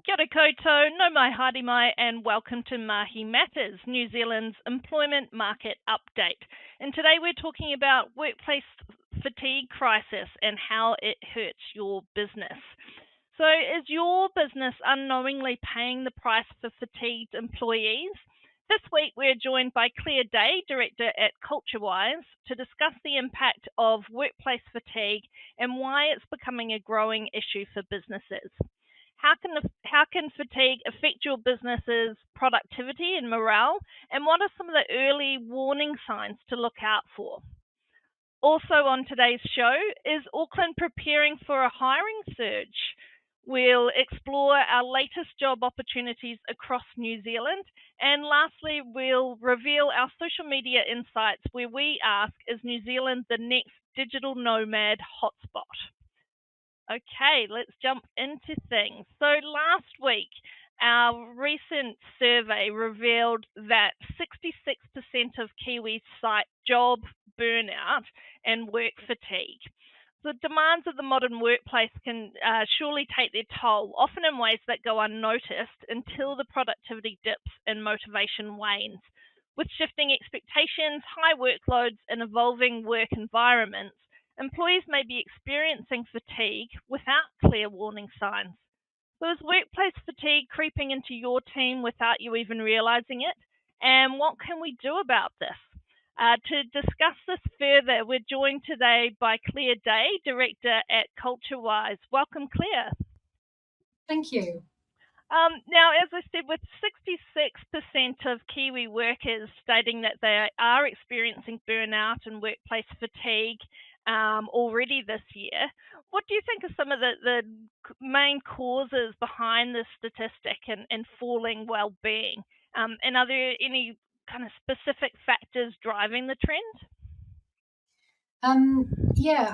Kia ora koutou, no mai haere mai, and welcome to Mahi Matters, New Zealand's employment market update. And today we're talking about workplace fatigue crisis and how it hurts your business. So is your business unknowingly paying the price for fatigued employees? This week we're joined by Claire Day, Director at CultureWise, to discuss the impact of workplace fatigue and why it's becoming a growing issue for businesses. How can fatigue affect your business's productivity and morale, and what are some of the early warning signs to look out for? Also on today's show, is Auckland preparing for a hiring surge? We'll explore our latest job opportunities across New Zealand, and lastly, we'll reveal our social media insights where we ask, is New Zealand the next digital nomad hotspot? Okay, let's jump into things. So last week, our recent survey revealed that 66% of Kiwis cite job burnout and work fatigue. The demands of the modern workplace can surely take their toll, often in ways that go unnoticed until the productivity dips and motivation wanes. With shifting expectations, high workloads, and evolving work environments, employees may be experiencing fatigue without clear warning signs. So is workplace fatigue creeping into your team without you even realizing it? And what can we do about this? To discuss this further, we're joined today by Claire Day, Director at CultureWise. Welcome, Claire. Thank you. Now, as I said, with 66% of Kiwi workers stating that they are experiencing burnout and workplace fatigue already this year, what do you think are some of the main causes behind this statistic and falling well-being? And are there any kind of specific factors driving the trend?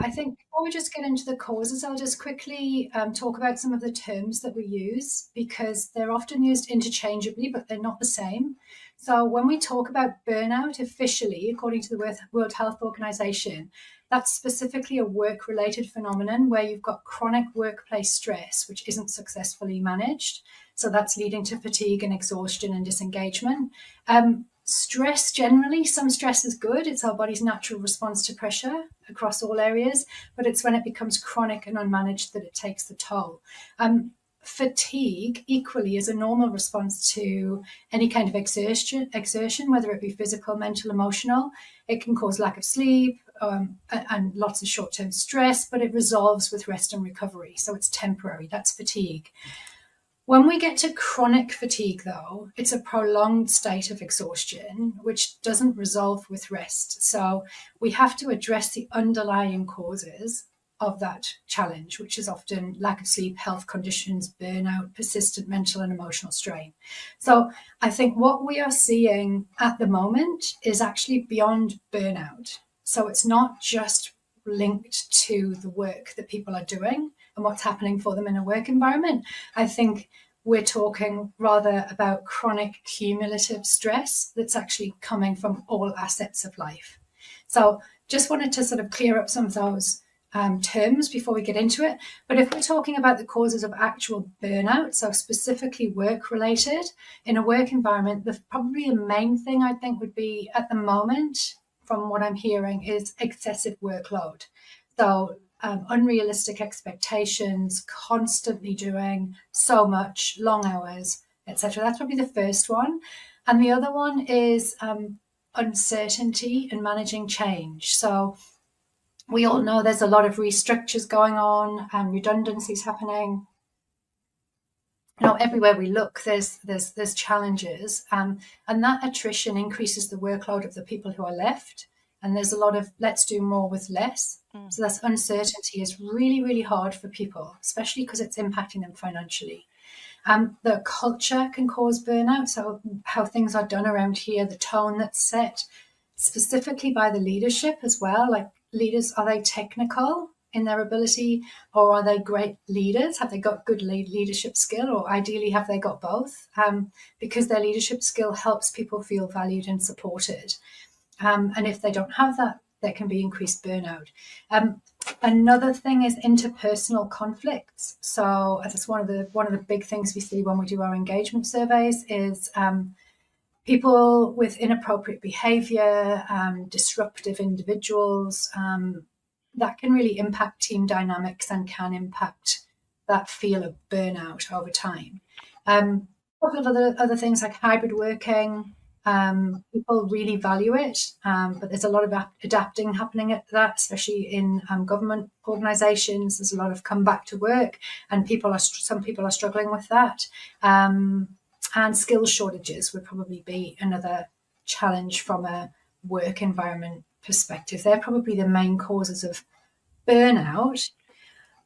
I think before we just get into the causes, I'll just quickly talk about some of the terms that we use, because they're often used interchangeably, but they're not the same. So when we talk about burnout officially, according to the World Health Organization, that's specifically a work-related phenomenon where you've got chronic workplace stress, which isn't successfully managed. So that's leading to fatigue and exhaustion and disengagement. Stress generally, some stress is good. It's our body's natural response to pressure across all areas, but it's when it becomes chronic and unmanaged that it takes the toll. Fatigue equally is a normal response to any kind of exertion, whether it be physical, mental, emotional. It can cause lack of sleep and lots of short-term stress, but it resolves with rest and recovery. So it's temporary. That's fatigue. When we get to chronic fatigue, though, it's a prolonged state of exhaustion, which doesn't resolve with rest. So we have to address the underlying causes of that challenge, which is often lack of sleep, health conditions, burnout, persistent mental and emotional strain. So I think what we are seeing at the moment is actually beyond burnout. So it's not just linked to the work that people are doing and what's happening for them in a work environment. I think we're talking rather about chronic cumulative stress that's actually coming from all assets of life. So just wanted to sort of clear up some of those terms before we get into it. But if we're talking about the causes of actual burnout, so specifically work-related, in a work environment, probably the main thing I think would be at the moment, from what I'm hearing, is excessive workload. So unrealistic expectations, constantly doing so much, long hours, etc. That's probably the first one. And the other one is uncertainty and managing change. So we all know there's a lot of restructures going on and redundancies happening. everywhere we look, there's challenges, and that attrition increases the workload of the people who are left. And there's a lot of let's do more with less. So that's uncertainty is really, really hard for people, especially because it's impacting them financially. The culture can cause burnout. So how things are done around here, the tone that's set, specifically by the leadership as well. Like leaders, are they technical in their ability, or are they great leaders? Have they got good leadership skill, or ideally have they got both? Because their leadership skill helps people feel valued and supported. And if they don't have that, there can be increased burnout. Another thing is interpersonal conflicts. So that's one of the big things we see when we do our engagement surveys is people with inappropriate behavior, disruptive individuals, that can really impact team dynamics and can impact that feel of burnout over time. A couple of other things like hybrid working. People really value it, but there's a lot of adapting happening at that, especially in government organisations. There's a lot of come back to work, and some people are struggling with that. And skills shortages would probably be another challenge from a work environment perspective. They're probably the main causes of burnout.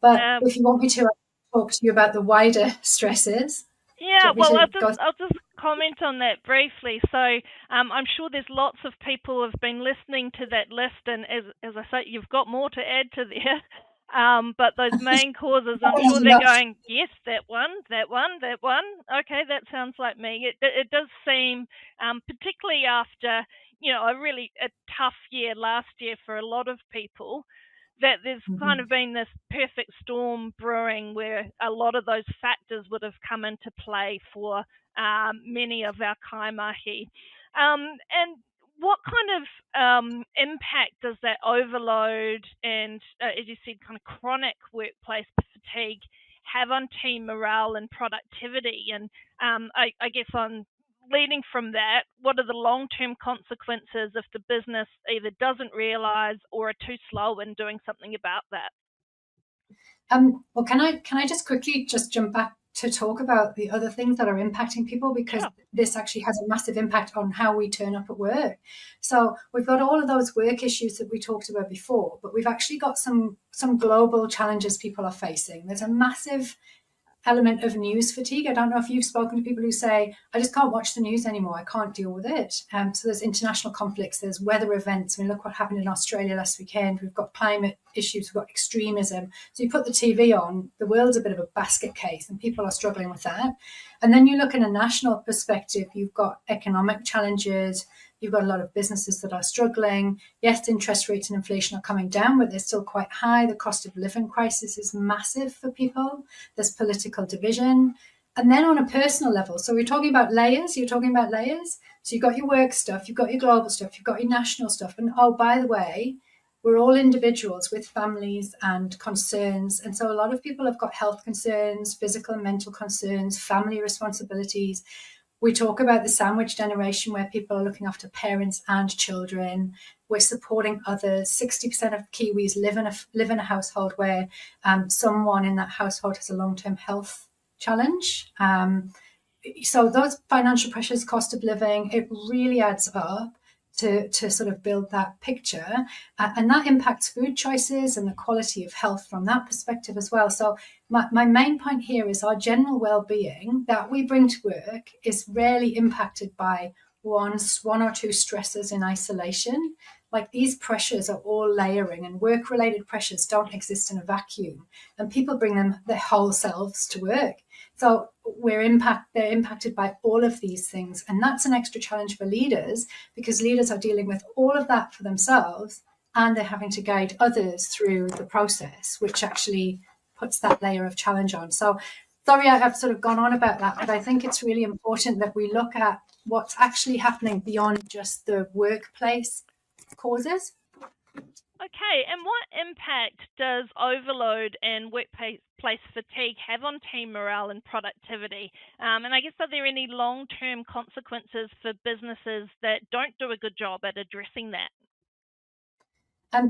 But if you want me to talk to you about the wider stresses, yeah, well, go? I'll just comment on that briefly. So I'm sure there's lots of people who have been listening to that list, and as I say, you've got more to add to there. But those main causes, I'm sure they're going, yes, that one. Okay, that sounds like me. It does seem, particularly after a tough year last year for a lot of people, that there's kind of been this perfect storm brewing where a lot of those factors would have come into play for many of our kaimahi. And what kind of impact does that overload and, as you said, kind of chronic workplace fatigue have on team morale and productivity? And I guess on leading from that, what are the long-term consequences if the business either doesn't realize or are too slow in doing something about that? Well, can I just quickly just jump back to talk about the other things that are impacting people, because this actually has a massive impact on how we turn up at work. So we've got all of those work issues that we talked about before, but we've actually got some global challenges people are facing. There's a massive element of news fatigue. I don't know if you've spoken to people who say, I just can't watch the news anymore. I can't deal with it. So there's international conflicts, there's weather events. I mean, look what happened in Australia last weekend. We've got climate issues, we've got extremism. So you put the TV on, the world's a bit of a basket case and people are struggling with that. And then you look in a national perspective, you've got economic challenges, you've got a lot of businesses that are struggling. Yes, interest rates and inflation are coming down, but they're still quite high. The cost of living crisis is massive for people. There's political division. And then on a personal level, so you're talking about layers. So you've got your work stuff, you've got your global stuff, you've got your national stuff. And oh, by the way, we're all individuals with families and concerns. And so a lot of people have got health concerns, physical and mental concerns, family responsibilities. We talk about the sandwich generation where people are looking after parents and children. We're supporting others. 60% of Kiwis live in a household where someone in that household has a long-term health challenge. So those financial pressures, cost of living, it really adds up to sort of build that picture. And that impacts food choices and the quality of health from that perspective as well. So my main point here is our general well-being that we bring to work is rarely impacted by one or two stresses in isolation. Like these pressures are all layering, and work-related pressures don't exist in a vacuum. And people bring their whole selves to work. So they're impacted by all of these things. And that's an extra challenge for leaders, because leaders are dealing with all of that for themselves and they're having to guide others through the process, which actually puts that layer of challenge on. So sorry, I've sort of gone on about that, but I think it's really important that we look at what's actually happening beyond just the workplace causes. Okay, and what impact does overload and workplace fatigue have on team morale and productivity? And I guess, are there any long-term consequences for businesses that don't do a good job at addressing that?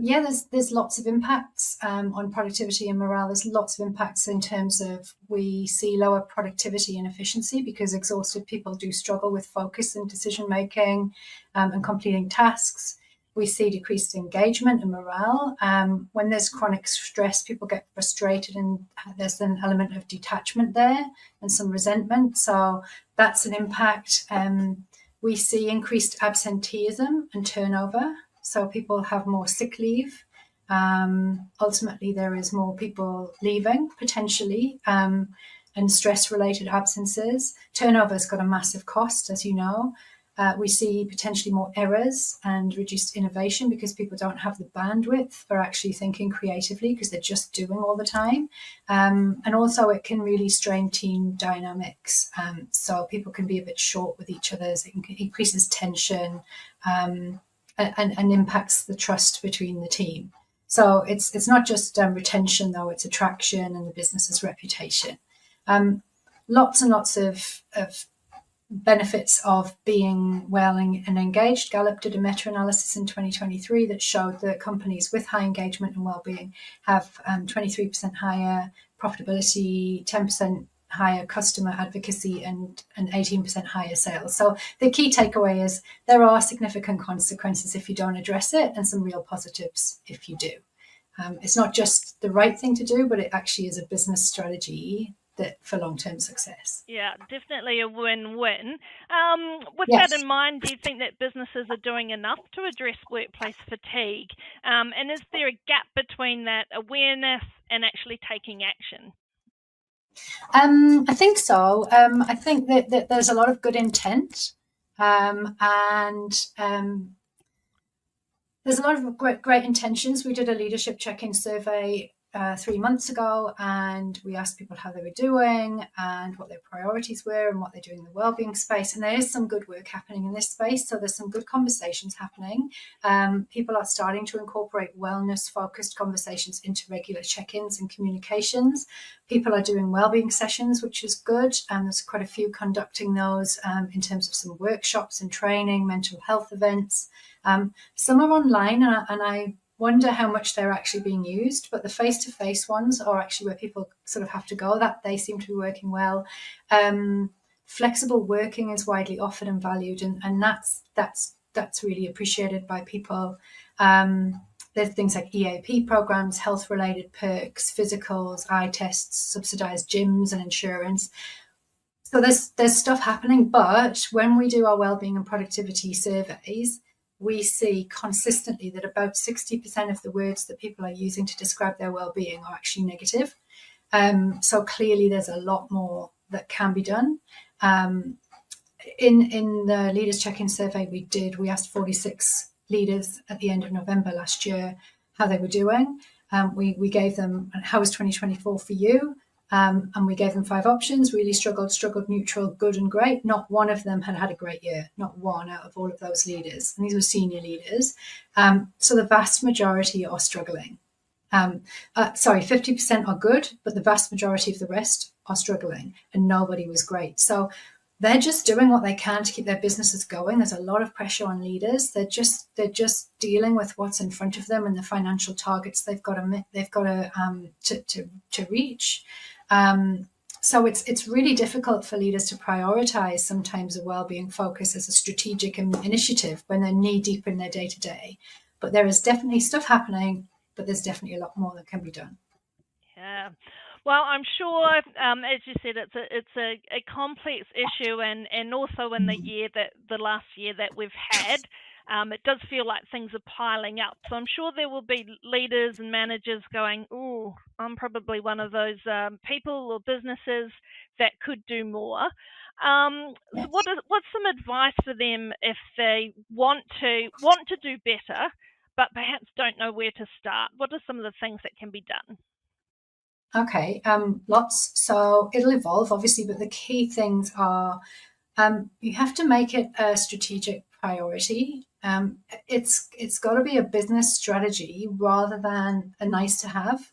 Yeah, there's lots of impacts on productivity and morale. There's lots of impacts in terms of we see lower productivity and efficiency because exhausted people do struggle with focus and decision making and completing tasks. We see decreased engagement and morale. When there's chronic stress, people get frustrated and there's an element of detachment there and some resentment. So that's an impact. We see increased absenteeism and turnover. So people have more sick leave. Ultimately, there is more people leaving potentially, and stress-related absences. Turnover's got a massive cost, as you know. We see potentially more errors and reduced innovation because people don't have the bandwidth for actually thinking creatively because they're just doing all the time. And also it can really strain team dynamics. So people can be a bit short with each other. It increases tension and impacts the trust between the team. So it's not just retention, though, it's attraction and the business's reputation. Lots and lots of benefits of being well and engaged. Gallup did a meta-analysis in 2023 that showed that companies with high engagement and well-being have 23% higher profitability, 10% higher customer advocacy, and 18% higher sales. So the key takeaway is there are significant consequences if you don't address it and some real positives if you do. It's not just the right thing to do, but it actually is a business strategy that for long-term success. Yeah, definitely a win-win. With Yes. that in mind, do you think that businesses are doing enough to address workplace fatigue? And is there a gap between that awareness and actually taking action? I think so. I think that there's a lot of good intent, and there's a lot of great intentions. We did a leadership check-in survey 3 months ago, and we asked people how they were doing and what their priorities were and what they're doing in the wellbeing space. And there is some good work happening in this space. So there's some good conversations happening. People are starting to incorporate wellness-focused conversations into regular check-ins and communications. People are doing wellbeing sessions, which is good. And there's quite a few conducting those in terms of some workshops and training, mental health events. Some are online, and I wonder how much they're actually being used, but the face-to-face ones are actually where people sort of have to go. That they seem to be working well. Flexible working is widely offered and valued, and that's really appreciated by people. There's things like EAP programs, health-related perks, physicals, eye tests, subsidized gyms and insurance. So there's stuff happening, but when we do our wellbeing and productivity surveys, we see consistently that about 60% of the words that people are using to describe their well-being are actually negative. So clearly there's a lot more that can be done. In the Leaders Check-in survey we asked 46 leaders at the end of November last year how they were doing. We gave them, how was 2024 for you? And we gave them 5 options: really struggled, neutral, good, and great. Not one of them had a great year, not one out of all of those leaders. And these were senior leaders. So the vast majority are struggling. 50% are good, but the vast majority of the rest are struggling, and nobody was great. So they're just doing what they can to keep their businesses going. There's a lot of pressure on leaders. They're just dealing with what's in front of them and the financial targets they've got to reach. So it's really difficult for leaders to prioritize sometimes a wellbeing focus as a strategic initiative when they're knee deep in their day to day. But there is definitely stuff happening, but there's definitely a lot more that can be done. Yeah. Well, I'm sure, as you said, it's a complex issue, and also in the last year that we've had, it does feel like things are piling up. So I'm sure there will be leaders and managers going, "Oh, I'm probably one of those people or businesses that could do more." So what's some advice for them if they want to do better, but perhaps don't know where to start? What are some of the things that can be done? Okay, lots. So it'll evolve, obviously, but the key things are you have to make it a strategic priority. It's got to be a business strategy rather than a nice to have.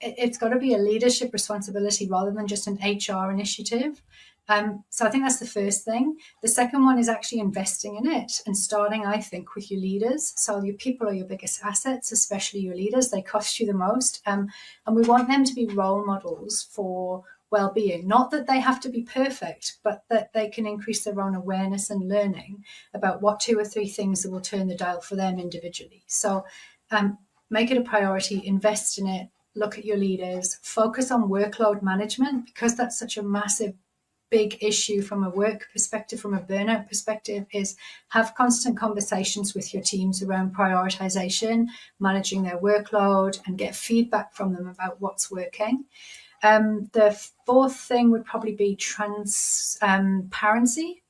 It's got to be a leadership responsibility rather than just an HR initiative. So I think that's the first thing. The second one is actually investing in it and starting, I think, with your leaders. So your people are your biggest assets, especially your leaders. They cost you the most. And we want them to be role models for well-being. Not that they have to be perfect, but that they can increase their own awareness and learning about what 2 or 3 things that will turn the dial for them individually. So make it a priority, invest in it, look at your leaders, focus on workload management, because that's such a massive big issue from a work perspective, from a burnout perspective, is have constant conversations with your teams around prioritization, managing their workload, and get feedback from them about what's working. The fourth thing would probably be transparency.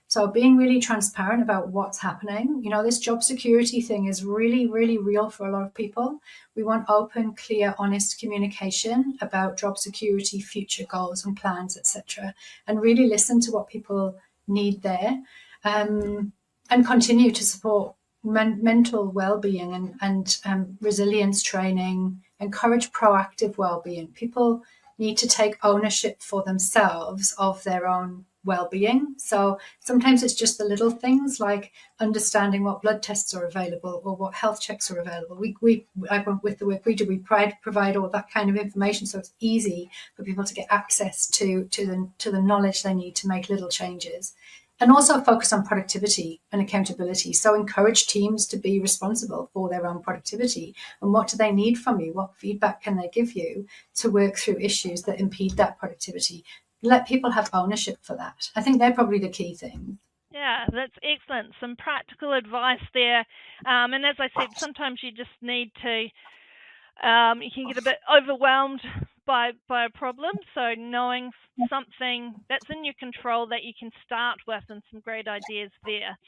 So being really transparent about what's happening. This job security thing is really, really real for a lot of people. We want open, clear, honest communication about job security, future goals and plans, etc. And really listen to what people need there, and continue to support mental well-being and resilience training, encourage proactive well-being. People need to take ownership for themselves of their own well-being. So sometimes it's just the little things like understanding what blood tests are available or what health checks are available. With the work we do, we provide all that kind of information, so it's easy for people to get access to the knowledge they need to make little changes. And also focus on productivity and accountability. So encourage teams to be responsible for their own productivity. And what do they need from you? What feedback can they give you to work through issues that impede that productivity? Let people have ownership for that. I think they're probably the key things. Yeah, that's excellent. Some practical advice there. And as I said, sometimes you just need to, you can get a bit overwhelmed by a problem. So knowing something that's in your control that you can start with, and some great ideas there.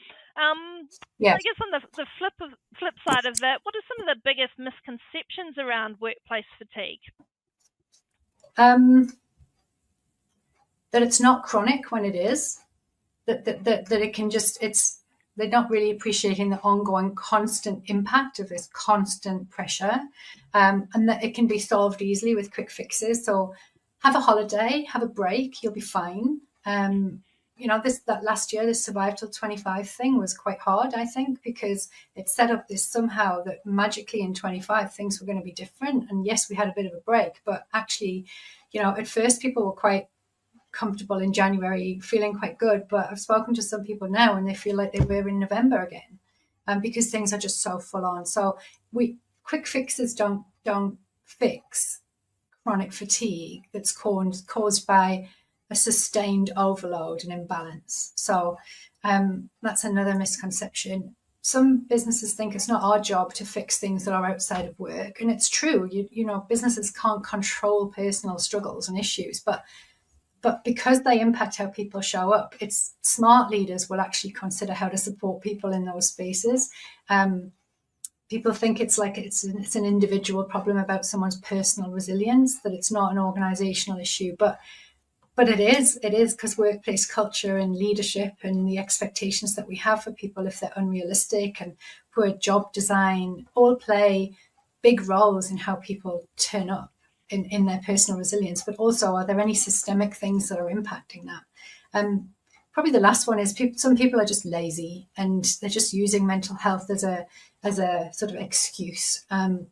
Yes. I guess on the flip side of that, what are some of the biggest misconceptions around workplace fatigue? That it's not chronic when it is. That it can just, they're not really appreciating the ongoing constant impact of this constant pressure, and that it can be solved easily with quick fixes. So have a holiday, have a break, you'll be fine. That last year, this Survive Till 25 thing was quite hard, I think, because it set up this somehow that magically in 25 things were going to be different. And yes, we had a bit of a break, but actually, at first people were quite comfortable in January, feeling quite good, but I've spoken to some people now and they feel like they were in November again, because things are just so full on. So quick fixes don't fix chronic fatigue that's caused by a sustained overload and imbalance. So that's another misconception. Some businesses think it's not our job to fix things that are outside of work, and it's true. Businesses can't control personal struggles and issues, but because they impact how people show up, it's smart leaders will actually consider how to support people in those spaces. People think it's an individual problem about someone's personal resilience, that it's not an organizational issue, but it is because workplace culture and leadership and the expectations that we have for people, if they're unrealistic, and poor job design, all play big roles in how people turn up in their personal resilience. But also, are there any systemic things that are impacting that? Probably the last one is some people are just lazy and they're just using mental health as a sort of excuse. And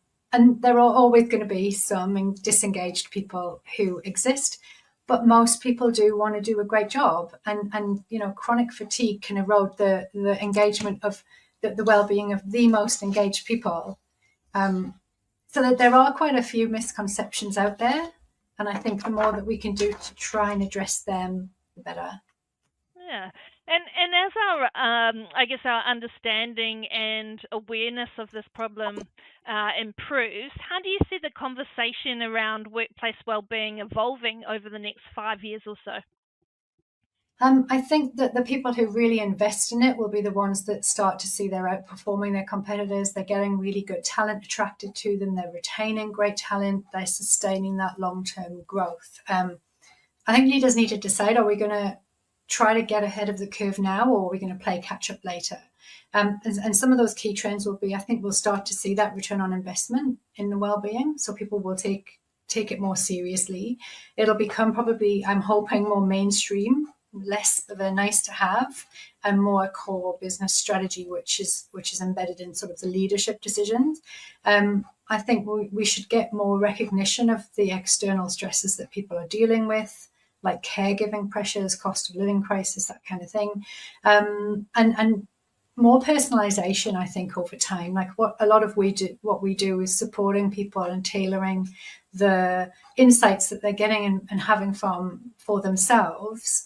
there are always going to be some disengaged people who exist, but most people do want to do a great job. And chronic fatigue can erode the engagement of the well-being of the most engaged people. So that there are quite a few misconceptions out there, and I think the more that we can do to try and address them, the better. Yeah, and as our understanding and awareness of this problem improves, how do you see the conversation around workplace wellbeing evolving over the next 5 years or so? I think that the people who really invest in it will be the ones that start to see they're outperforming their competitors. They're getting really good talent attracted to them. They're retaining great talent. They're sustaining that long-term growth. I think leaders need to decide, are we going to try to get ahead of the curve now, or are we going to play catch up later? And some of those key trends will be, I think we'll start to see that return on investment in the well-being. So people will take take it more seriously. It'll become probably, I'm hoping, more mainstream, less of a nice to have, and more a core business strategy, which is embedded in sort of the leadership decisions. I think we should get more recognition of the external stresses that people are dealing with, like caregiving pressures, cost of living crisis, that kind of thing, and more personalization. I think over time, like what we do is supporting people and tailoring the insights that they're getting and having for themselves,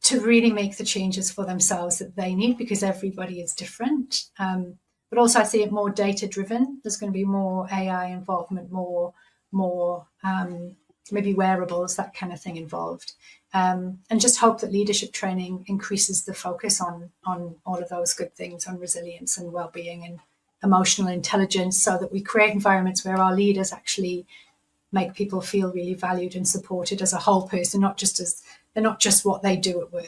to really make the changes for themselves that they need, because everybody is different. But also I see it more data driven. There's going to be more AI involvement, more maybe wearables, that kind of thing involved. And just hope that leadership training increases the focus on all of those good things, on resilience and well-being and emotional intelligence, so that we create environments where our leaders actually make people feel really valued and supported as a whole person, they're not just what they do at work.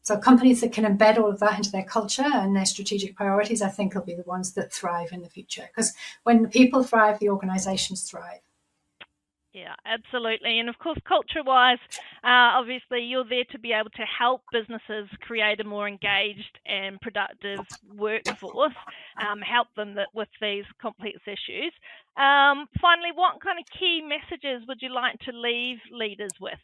So companies that can embed all of that into their culture and their strategic priorities, I think, will be the ones that thrive in the future. Because when the people thrive, the organizations thrive. Yeah, absolutely. And of course, culture-wise, obviously you're there to be able to help businesses create a more engaged and productive workforce, help them with these complex issues. Finally, what kind of key messages would you like to leave leaders with?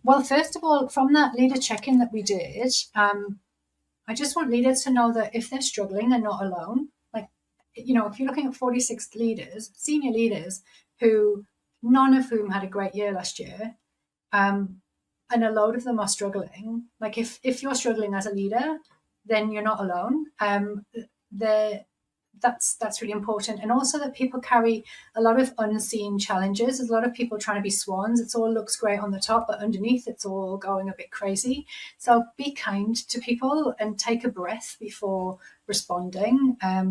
Well, first of all, from that leader check-in that we did, I just want leaders to know that if they're struggling, they're not alone. Like, if you're looking at 46 leaders, senior leaders, none of whom had a great year last year, and a load of them are struggling. Like, if you're struggling as a leader, then you're not alone. That's really important. And also that people carry a lot of unseen challenges. There's a lot of people trying to be swans. It all looks great on the top, but underneath it's all going a bit crazy. So be kind to people and take a breath before responding. I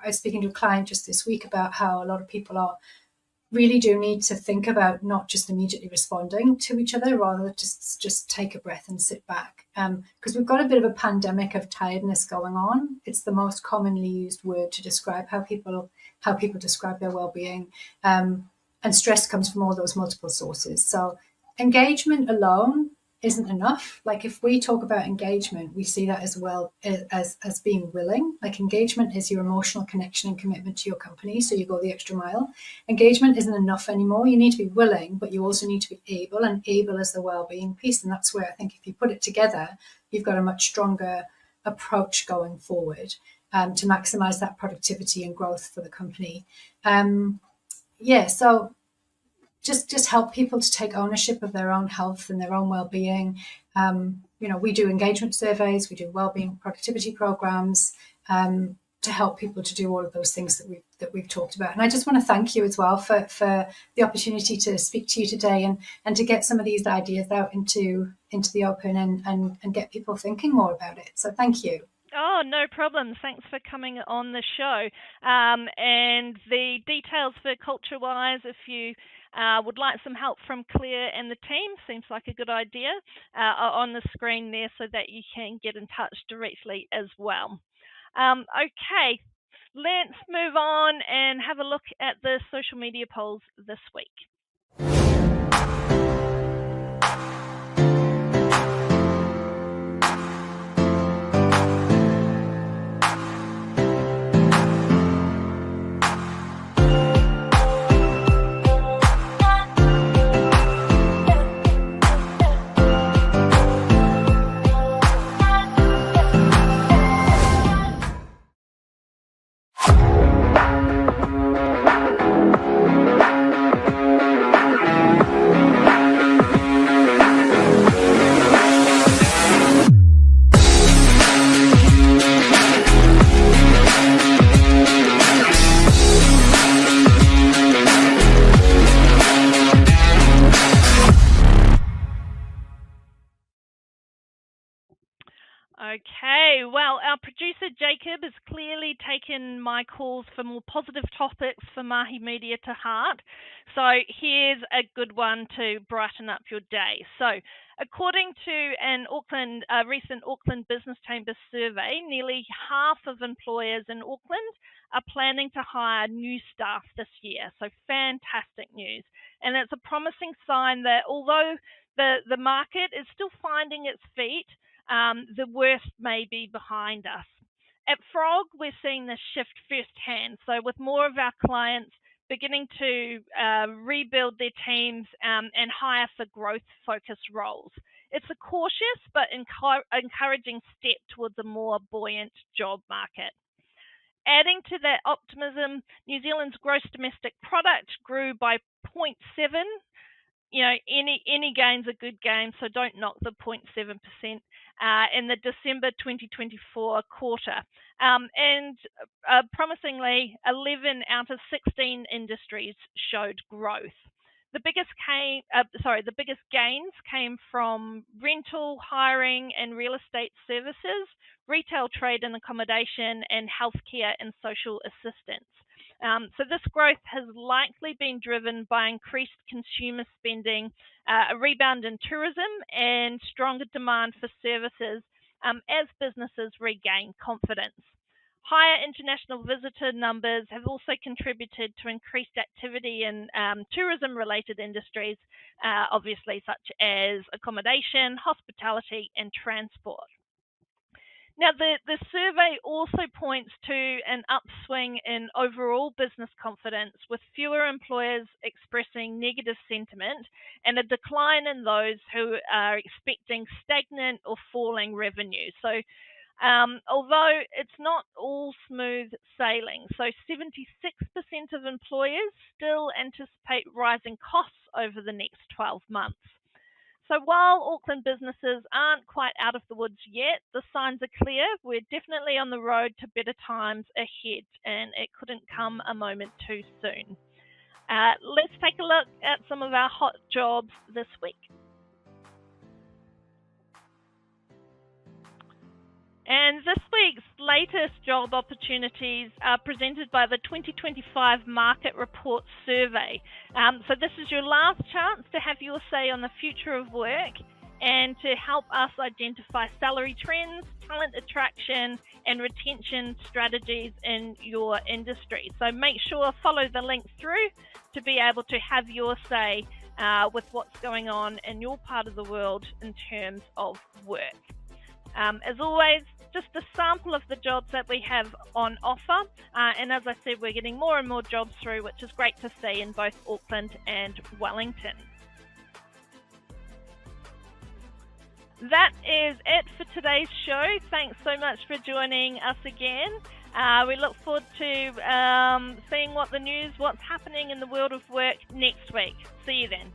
was speaking to a client just this week about how a lot of people really do need to think about not just immediately responding to each other, rather just take a breath and sit back. Because we've got a bit of a pandemic of tiredness going on. It's the most commonly used word to describe how people describe their well-being. And stress comes from all those multiple sources. So engagement alone isn't enough. Like, if we talk about engagement, we see that as well as being willing. Like, engagement is your emotional connection and commitment to your company, so you go the extra mile. Engagement isn't enough anymore. You need to be willing, but you also need to be able, and able is the well-being piece. And that's where I think if you put it together, you've got a much stronger approach going forward, to maximize that productivity and growth for the company. So just help people to take ownership of their own health and their own well-being. We do engagement surveys, we do well-being productivity programs, to help people to do all of those things that we've talked about. And I just want to thank you as well for the opportunity to speak to you today and to get some of these ideas out into the open and get people thinking more about it. So thank you. Oh, no problem. Thanks for coming on the show. And the details for Culture-Wise, if you would like some help from Claire and the team, seems like a good idea, are on the screen there so that you can get in touch directly as well. Okay, let's move on and have a look at the social media polls this week. Okay, well, our producer Jacob has clearly taken my calls for more positive topics for Mahi Media to heart. So here's a good one to brighten up your day. So, according to a recent Auckland Business Chamber survey, nearly half of employers in Auckland are planning to hire new staff this year. So fantastic news. And it's a promising sign that although the market is still finding its feet, the worst may be behind us. At Frog, we're seeing this shift firsthand. So with more of our clients beginning to rebuild their teams and hire for growth-focused roles. It's a cautious but encouraging step towards a more buoyant job market. Adding to that optimism, New Zealand's gross domestic product grew by 0.7. Any gain's a good gain, so don't knock the 0.7% in the December 2024 quarter. And promisingly, 11 out of 16 industries showed growth. The biggest gains came from rental, hiring, and real estate services, retail, trade and accommodation, and healthcare and social assistance. So this growth has likely been driven by increased consumer spending, a rebound in tourism, and stronger demand for services as businesses regain confidence. Higher international visitor numbers have also contributed to increased activity in tourism-related industries, obviously such as accommodation, hospitality, and transport. Now, the survey also points to an upswing in overall business confidence, with fewer employers expressing negative sentiment and a decline in those who are expecting stagnant or falling revenue. So, although it's not all smooth sailing, so 76% of employers still anticipate rising costs over the next 12 months. So while Auckland businesses aren't quite out of the woods yet, the signs are clear. We're definitely on the road to better times ahead, and it couldn't come a moment too soon. Let's take a look at some of our hot jobs this week. And this week's latest job opportunities are presented by the 2025 Market Report Survey. So this is your last chance to have your say on the future of work and to help us identify salary trends, talent attraction, and retention strategies in your industry. So make sure follow the link through to be able to have your say with what's going on in your part of the world in terms of work. As always, just a sample of the jobs that we have on offer. And as I said, we're getting more and more jobs through, which is great to see in both Auckland and Wellington. That is it for today's show. Thanks so much for joining us again. We look forward to seeing what's happening in the world of work next week. See you then.